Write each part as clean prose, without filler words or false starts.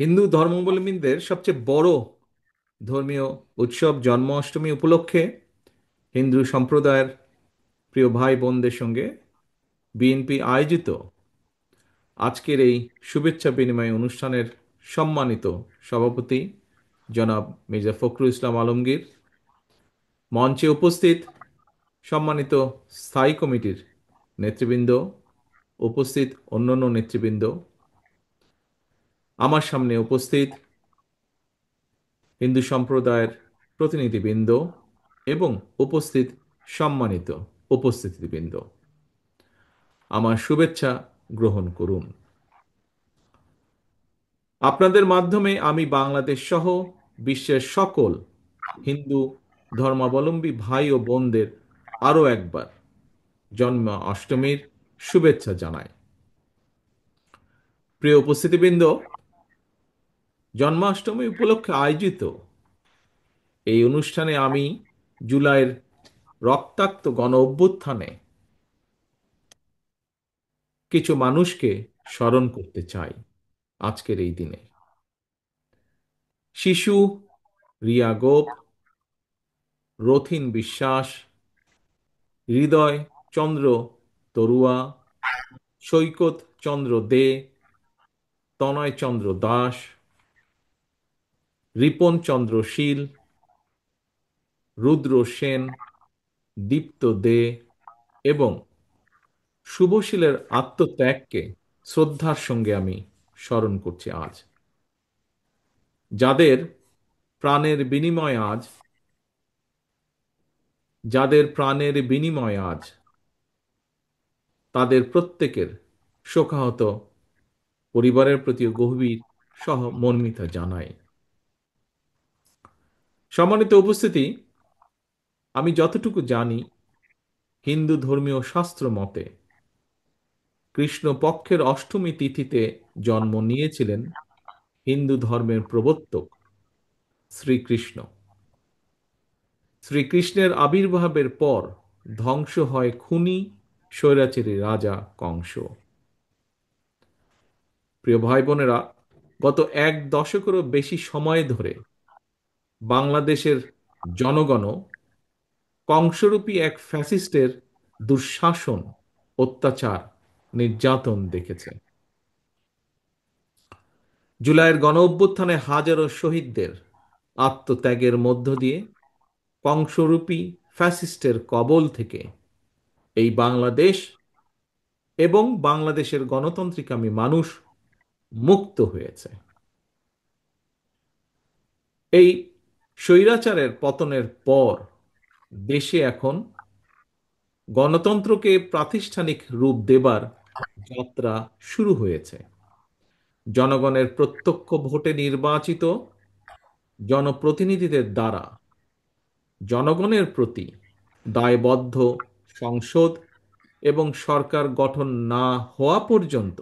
হিন্দু ধর্মাবলম্বীদের সবচেয়ে বড় ধর্মীয় উৎসব জন্মাষ্টমী উপলক্ষে হিন্দু সম্প্রদায়ের প্রিয় ভাই বোনদের সঙ্গে বিএনপি আয়োজিত আজকের এই শুভেচ্ছা বিনিময় অনুষ্ঠানের সম্মানিত সভাপতি জনাব মির্জা ফখরুল ইসলাম আলমগীর, মঞ্চে উপস্থিত সম্মানিত স্থায়ী কমিটির নেতৃবৃন্দ, উপস্থিত অন্যান্য নেতৃবৃন্দ, আমার সামনে উপস্থিত হিন্দু সম্প্রদায়ের প্রতিনিধিবৃন্দ এবং উপস্থিত সম্মানিত উপস্থিতিবৃন্দ, আমার শুভেচ্ছা গ্রহণ করুন। আপনাদের মাধ্যমে আমি বাংলাদেশ সহ বিশ্বের সকল হিন্দু ধর্মাবলম্বী ভাই ও বোনদের আরও একবার জন্মাষ্টমীর শুভেচ্ছা জানাই। প্রিয় উপস্থিতিবৃন্দ, জন্মাষ্টমী উপলক্ষে আয়োজিত এই অনুষ্ঠানে আমি জুলাইয়ের রক্তাক্ত গণ অভ্যুত্থানে কিছু মানুষকে স্মরণ করতে চাই। আজকের এই দিনে শিশু রিয়া গোপ, রথিন বিশ্বাস, হৃদয় চন্দ্র তরুয়া, সৈকত চন্দ্র দে, তনয় চন্দ্র দাস, রিপন চন্দ্র শীল, রুদ্র সেন, দীপ্ত দে এবং শুভশীলের আত্মত্যাগকে শ্রদ্ধার সঙ্গে আমি স্মরণ করছি আজ। যাদের প্রাণের বিনিময় আজ যাদের প্রাণের বিনিময় আজ তাদের প্রত্যেকের শোকাহত পরিবারের প্রতি গভীর সহমর্মিতা জানাই। সম্মানিত উপস্থিতি, আমি যতটুকু জানি, হিন্দু ধর্মীয় শাস্ত্র মতে কৃষ্ণ পক্ষের অষ্টমী তিথিতে জন্ম নিয়েছিলেন হিন্দু ধর্মের প্রবর্তক শ্রীকৃষ্ণ। শ্রীকৃষ্ণের আবির্ভাবের পর ধ্বংস হয় খুনি স্বৈরাচারী রাজা কংস। প্রিয় ভাই বোনেরা, গত এক দশকেরও বেশি সময় ধরে বাংলাদেশের জনগণও কংসরূপী এক ফ্যাসিস্টের দুঃশাসন, অত্যাচার, নির্যাতন দেখেছে। জুলাইয়ের গণ অভ্যুত্থানে হাজারো শহীদদের আত্মত্যাগের মধ্য দিয়ে কংসরূপী ফ্যাসিস্টের কবল থেকে এই বাংলাদেশ এবং বাংলাদেশের গণতান্ত্রিকামী মানুষ মুক্ত হয়েছে। এই স্বৈরাচারের পতনের পর দেশে এখন গণতন্ত্রকে প্রাতিষ্ঠানিক রূপ দেবার যাত্রা শুরু হয়েছে। জনগণের প্রত্যক্ষ ভোটে নির্বাচিত জনপ্রতিনিধিদের দ্বারা জনগণের প্রতি দায়বদ্ধ সংসদ এবং সরকার গঠন না হওয়া পর্যন্ত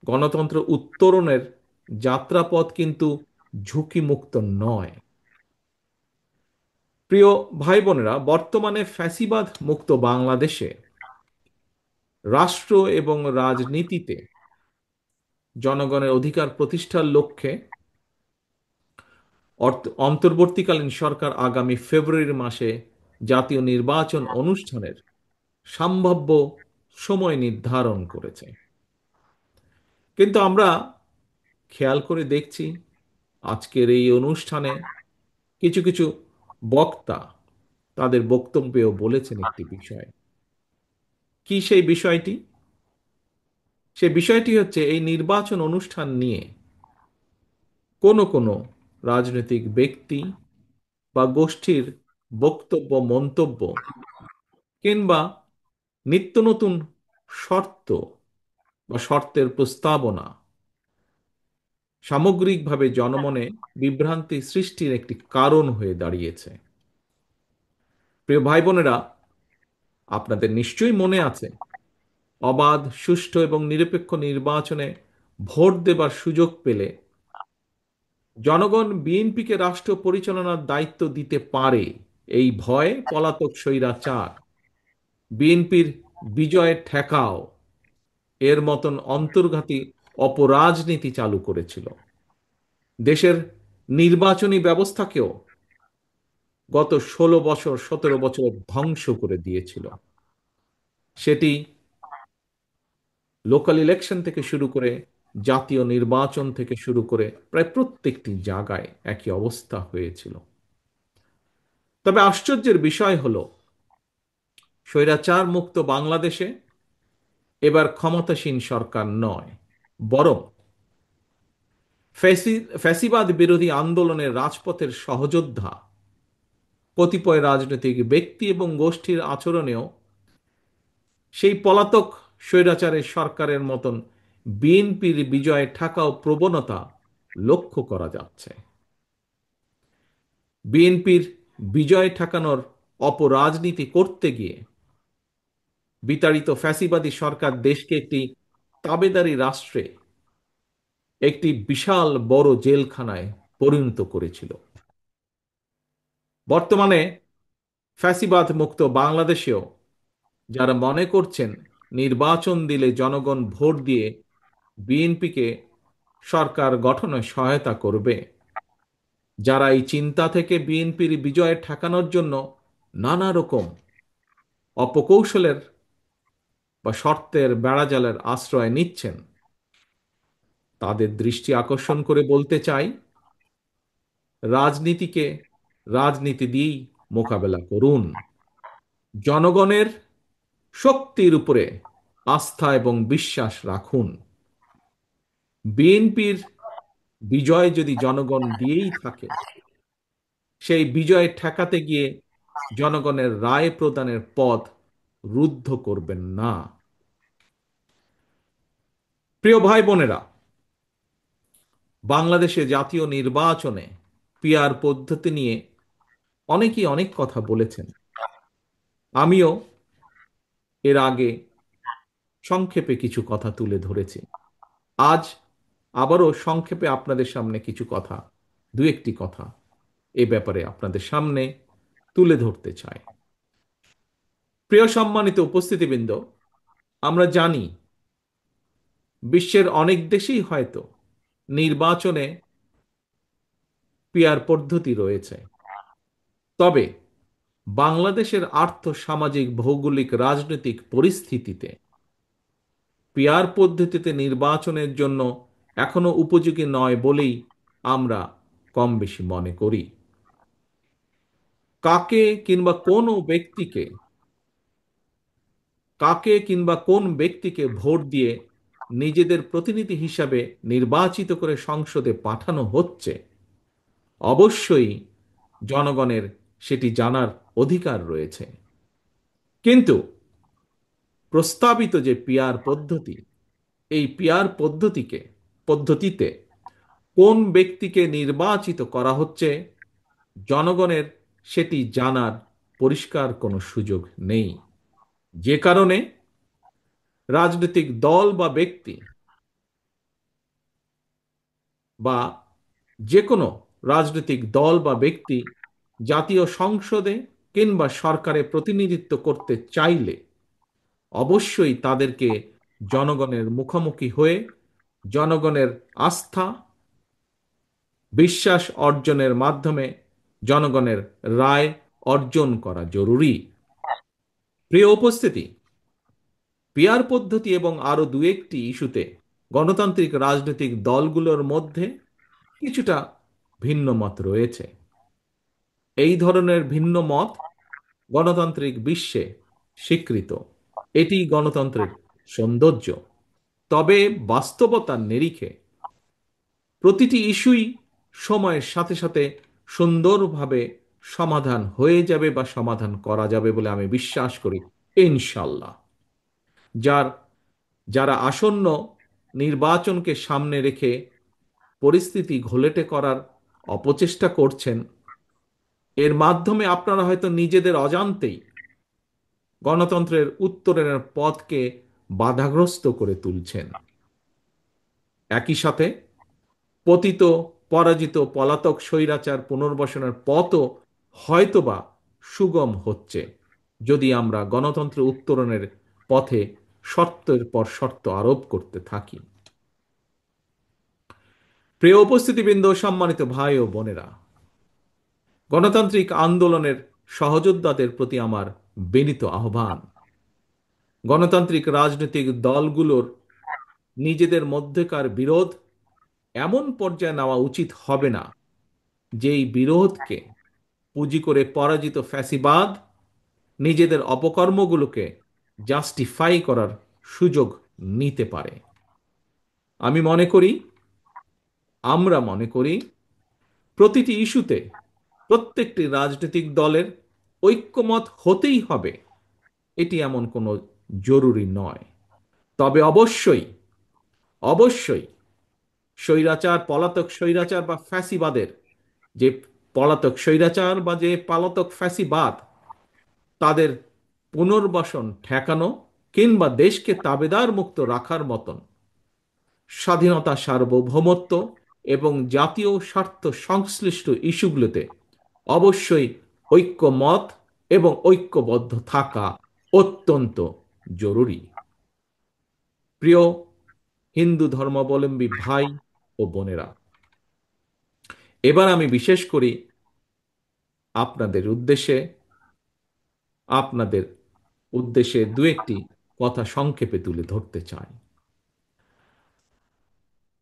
গণতন্ত্র উত্তরণের যাত্রাপথ কিন্তু ঝুঁকিমুক্ত নয়। প্রিয় ভাই বোনেরা, বর্তমানে ফ্যাসিবাদ মুক্ত বাংলাদেশে রাষ্ট্র এবং রাজনীতিতে জনগণের অধিকার প্রতিষ্ঠার লক্ষ্যে অন্তর্বর্তীকালীন সরকার আগামী ফেব্রুয়ারি মাসে জাতীয় নির্বাচন অনুষ্ঠানের সম্ভাব্য সময় নির্ধারণ করেছে। কিন্তু আমরা খেয়াল করে দেখছি আজকের এই অনুষ্ঠানে কিছু কিছু বক্তা তাদের বক্তব্যেও বলেছেন একটি বিষয়। কি সেই বিষয়টি? সেই বিষয়টি হচ্ছে এই নির্বাচন অনুষ্ঠান নিয়ে কোনো কোনো রাজনৈতিক ব্যক্তি বা গোষ্ঠীর বক্তব্য, মন্তব্য কিংবা নিত্য নতুন শর্ত বা শর্তের প্রস্তাবনা সামগ্রিকভাবে জনমনে বিভ্রান্তি সৃষ্টির একটি কারণ হয়ে দাঁড়িয়েছে। প্রিয় ভাই বোনেরা, আপনাদের নিশ্চয়ই মনে আছে অবাধ, সুষ্ঠু এবং নিরপেক্ষ নির্বাচনে ভোট দেবার সুযোগ পেলে জনগণ বিএনপিকে রাষ্ট্র পরিচালনার দায়িত্ব দিতে পারে এই ভয়ে পলাতক স্বৈরাচার বিএনপির বিজয় ঠেকাও এর মতন অন্তর্ঘাতী অপরাজনীতি চালু করেছিল। দেশের নির্বাচনী ব্যবস্থাকেও গত 16 বছর 17 বছর ধ্বংস করে দিয়েছিল। সেটি লোকাল ইলেকশন থেকে শুরু করে জাতীয় নির্বাচন থেকে শুরু করে প্রায় প্রত্যেকটি জায়গায় একই অবস্থা হয়েছিল। তবে আশ্চর্যের বিষয় হলো, স্বৈরাচার মুক্ত বাংলাদেশে এবার ক্ষমতাসীন সরকার নয়, বরং ফ্যাসিবাদ বিরোধী আন্দোলনের রাজপথের সহযোদ্ধা কতিপয় রাজনৈতিক ব্যক্তি এবং গোষ্ঠীর আচরণেও সেই পলাতক স্বৈরাচারের সরকারের মতন বিএনপির বিজয়ে ঠেকাও প্রবণতা লক্ষ্য করা যাচ্ছে। বিএনপির বিজয় ঠেকানোর অপরাজনীতি করতে গিয়ে বিতাড়িত ফ্যাসিবাদী সরকার দেশকে একটি তাবেদারি রাষ্ট্রে, একটি বিশাল বড় জেলখানায় পরিণত করেছিল। বর্তমানে ফ্যাসিবাদ মুক্ত বাংলাদেশেও যারা মনে করছেন নির্বাচন দিলে জনগণ ভোট দিয়ে বিএনপিকে সরকার গঠনে সহায়তা করবে, যারা এই চিন্তা থেকে বিএনপির বিজয় ঠেকানোর জন্য নানা রকম অপকৌশলের বা শর্তের বেড়াজালের আশ্রয় নিচ্ছেন, তাদের দৃষ্টি আকর্ষণ করে বলতে চাই, রাজনীতিকে রাজনীতি দিয়েই মোকাবেলা করুন। জনগণের শক্তির উপরে আস্থা এবং বিশ্বাস রাখুন। বিএনপির বিজয় যদি জনগণ দিয়েই থাকে, সেই বিজয় ঠেকাতে গিয়ে জনগণের রায় প্রদানের পথ রুদ্ধ করবেন না। প্রিয় ভাই বোনেরা, বাংলাদেশে জাতীয় নির্বাচনে পিআর পদ্ধতি নিয়ে অনেকেই অনেক কথা বলেছেন। আমিও এর আগে সংক্ষেপে কিছু কথা তুলে ধরেছি। আজ আবারও সংক্ষেপে আপনাদের সামনে কিছু কথা, দু একটি কথা এ ব্যাপারে আপনাদের সামনে তুলে ধরতে চাই। প্রিয় সম্মানিত উপস্থিতিবৃন্দ, আমরা জানি বিশ্বের অনেক দেশেই হয়তো নির্বাচনে পিআর পদ্ধতি রয়েছে, তবে বাংলাদেশের আর্থ সামাজিক ভৌগোলিক রাজনৈতিক পরিস্থিতিতে পিআর পদ্ধতিতে নির্বাচনের জন্য এখনো উপযোগী নয় বলেই আমরা কম বেশি মনে করি। কাকে কিংবা কোনো ব্যক্তিকে কাকে কিংবা কোন ব্যক্তিকে ভোট দিয়ে নিজেদের প্রতিনিধি হিসাবে নির্বাচিত করে সংসদে পাঠানো হচ্ছে, অবশ্যই জনগণের সেটি জানার অধিকার রয়েছে। কিন্তু প্রস্তাবিত যে পিআর পদ্ধতি, এই পিআর পদ্ধতিতে কোন ব্যক্তিকে নির্বাচিত করা হচ্ছে, জনগণের সেটি জানার পরিষ্কার কোনো সুযোগ নেই। যে কারণে রাজনৈতিক দল বা ব্যক্তি বা যে কোনো রাজনৈতিক দল বা ব্যক্তি জাতীয় সংসদে কিংবা সরকারে প্রতিনিধিত্ব করতে চাইলে অবশ্যই তাদেরকে জনগণের মুখোমুখি হয়ে জনগণের আস্থা বিশ্বাস অর্জনের মাধ্যমে জনগণের রায় অর্জন করা জরুরি। প্রিয় উপস্থিতি, পিআর পদ্ধতি এবং আরো দু একটি ইস্যুতে গণতান্ত্রিক রাজনৈতিক দলগুলোর মধ্যে কিছুটা ভিন্ন মত রয়েছে। এই ধরনের ভিন্ন মত গণতান্ত্রিক বিশ্বে স্বীকৃত, এটি গণতন্ত্রের সৌন্দর্য। তবে বাস্তবতার নিরিখে প্রতিটি ইস্যুই সময়ের সাথে সাথে সুন্দরভাবে সমাধান হয়ে যাবে বা সমাধান করা যাবে বলে আমি বিশ্বাস করি, ইনশাল্লাহ। যার যারা আসন্ন নির্বাচনকে সামনে রেখে পরিস্থিতি ঘোলেটে করার অপচেষ্টা করছেন, এর মাধ্যমে আপনারা হয়তো নিজেদের অজান্তেই গণতন্ত্রের উত্তরণের পথকে বাধাগ্রস্ত করে তুলছেন। একই সাথে পতিত পরাজিত পলাতক স্বৈরাচার পুনর্বাসনের পথও হয়তোবা সুগম হচ্ছে, যদি আমরা গণতন্ত্র উত্তরণের পথে শর্তের পর শর্ত আরোপ করতে থাকি। প্রিয় উপস্থিতিবৃন্দ, সম্মানিত ভাই ও বোনেরা, গণতান্ত্রিক আন্দোলনের সহযোদ্ধাদের প্রতি আমার বিনীত আহ্বান। গণতান্ত্রিক রাজনৈতিক দলগুলোর নিজেদের মধ্যেকার বিরোধ এমন পর্যায়ে নেওয়া উচিত হবে না যেই বিরোধকে পুঁজি করে পরাজিত ফ্যাসিবাদ নিজেদের অপকর্মগুলোকে জাস্টিফাই করার সুযোগ নিতে পারে। আমি মনে করি, আমরা মনে করি, প্রতিটি ইস্যুতে প্রত্যেকটি রাজনৈতিক দলের ঐক্যমত হতেই হবে, এটি এমন কোনো জরুরি নয়। তবে অবশ্যই অবশ্যই স্বৈরাচার, পলাতক স্বৈরাচার বা ফ্যাসিবাদের যে পলাতক স্বৈরাচার বা যে পলাতক ফ্যাসিবাদ, তাদের পুনর্বাসন ঠেকানো কিংবা দেশকে তাবেদার মুক্ত রাখার মতন স্বাধীনতা, সার্বভৌমত্ব এবং জাতীয় স্বার্থ সংশ্লিষ্ট ইস্যুগুলোতে অবশ্যই ঐক্যমত এবং ঐক্যবদ্ধ থাকা অত্যন্ত জরুরি। প্রিয় হিন্দু ধর্মাবলম্বী ভাই ও বোনেরা, এবার আমি বিশেষ করি আপনাদের উদ্দেশ্যে আপনাদের উদ্দেশ্যে দু একটি কথা সংক্ষেপে তুলে ধরতে চাই।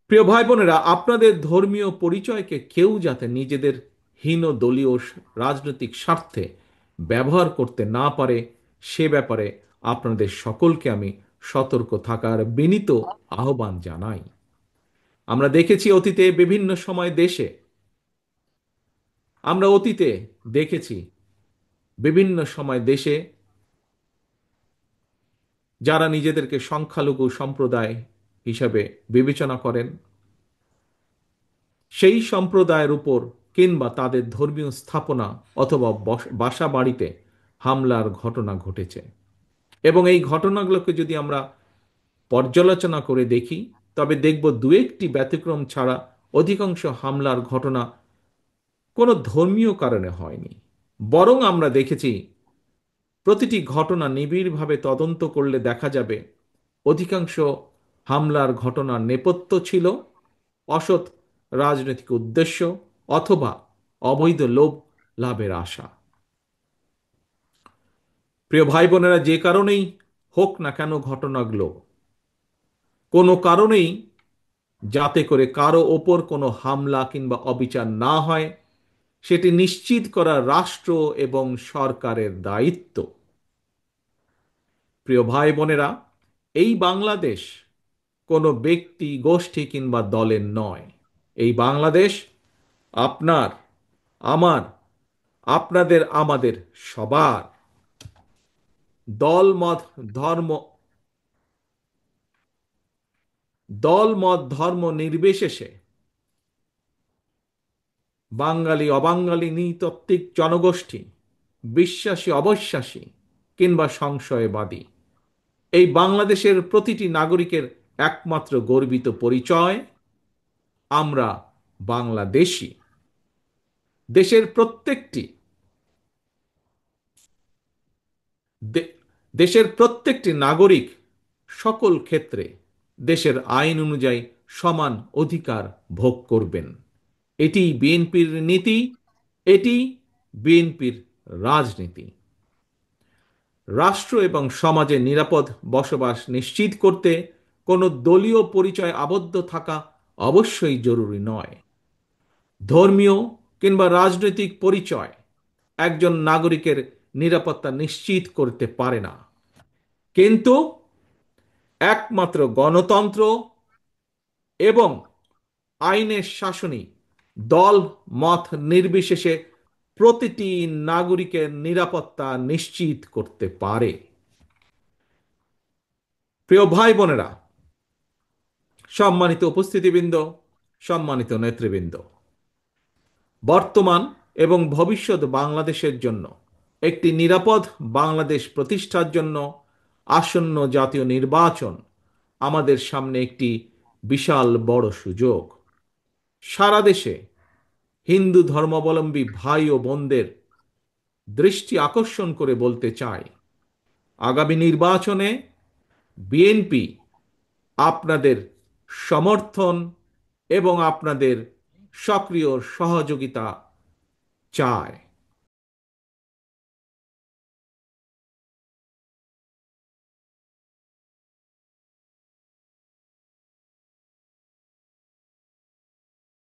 প্রিয় ভাই বোনেরা, আপনাদের ধর্মীয় পরিচয়কে কেউ যাতে নিজেদের হীন দলীয় রাজনৈতিক স্বার্থে ব্যবহার করতে না পারে, সে ব্যাপারে আপনাদের সকলকে আমি সতর্ক থাকার বিনীত আহ্বান জানাই। আমরা দেখেছি অতীতে বিভিন্ন সময় দেশে, আমরা অতীতে দেখেছি বিভিন্ন সময় দেশে যারা নিজেদেরকে সংখ্যালঘু সম্প্রদায় হিসাবে বিবেচনা করেন, সেই সম্প্রদায়ের উপর কিংবা তাদের ধর্মীয় স্থাপনা অথবা বাসা বাড়িতে হামলার ঘটনা ঘটেছে। এবং এই ঘটনাগুলোকে যদি আমরা পর্যালোচনা করে দেখি, তবে দেখব দু একটি ব্যতিক্রম ছাড়া অধিকাংশ হামলার ঘটনা কোনো ধর্মীয় কারণে হয়নি। বরং আমরা দেখেছি প্রতিটি ঘটনা নিবিড়ভাবে তদন্ত করলে দেখা যাবে অধিকাংশ হামলার ঘটনার নেপথ্য ছিল অসৎ রাজনৈতিক উদ্দেশ্য অথবা অবৈধ লোভ লাভের আশা। প্রিয় ভাই বোনেরা, যে কারণেই হোক না কেন ঘটনাগুলো, কোনো কারণেই যাতে করে কারো ওপর কোনো হামলা কিংবা অবিচার না হয়, সেটি নিশ্চিত করা রাষ্ট্র এবং সরকারের দায়িত্ব। প্রিয় ভাই বোনেরা, এই বাংলাদেশ কোনো ব্যক্তি, গোষ্ঠী কিংবা দলের নয়। এই বাংলাদেশ আপনার, আমার, আপনাদের, আমাদের সবার। দল মত ধর্ম ধর্ম নির্বিশেষে বাঙালি অবাঙালি, নৃতাত্ত্বিক জনগোষ্ঠী, বিশ্বাসী অবিশ্বাসী কিংবা সংশয়বাদী, এই বাংলাদেশের প্রতিটি নাগরিকের একমাত্র গর্বিত পরিচয়, আমরা বাংলাদেশী। দেশের প্রত্যেকটি দে- দেশের প্রত্যেকটি নাগরিক সকল ক্ষেত্রে দেশের আইন অনুযায়ী সমান অধিকার ভোগ করবেন। এটি বিএনপির নীতি, এটি বিএনপির রাজনীতি। রাষ্ট্র এবং সমাজে নিরাপদ বসবাস নিশ্চিত করতে কোনো দলীয় পরিচয় আবদ্ধ থাকা অবশ্যই জরুরি নয়। ধর্মীয় কিংবা রাজনৈতিক পরিচয় একজন নাগরিকের নিরাপত্তা নিশ্চিত করতে পারে না, কিন্তু একমাত্র গণতন্ত্র এবং আইনের শাসনই দল মত নির্বিশেষে প্রতিটি নাগরিকের নিরাপত্তা নিশ্চিত করতে পারে। প্রিয় ভাই বোনেরা, সম্মানিত উপস্থিতিবৃন্দ, সম্মানিত নেতৃবৃন্দ, বর্তমান এবং ভবিষ্যৎ বাংলাদেশের জন্য একটি নিরাপদ বাংলাদেশ প্রতিষ্ঠার জন্য আসন্ন জাতীয় নির্বাচন আমাদের সামনে একটি বিশাল বড় সুযোগ। সারা দেশে হিন্দু ধর্মাবলম্বী ভাই ও বোনদের দৃষ্টি আকর্ষণ করে বলতে চাই, আগামী নির্বাচনে বিএনপি আপনাদের সমর্থন এবং আপনাদের সক্রিয় সহযোগিতা চায়।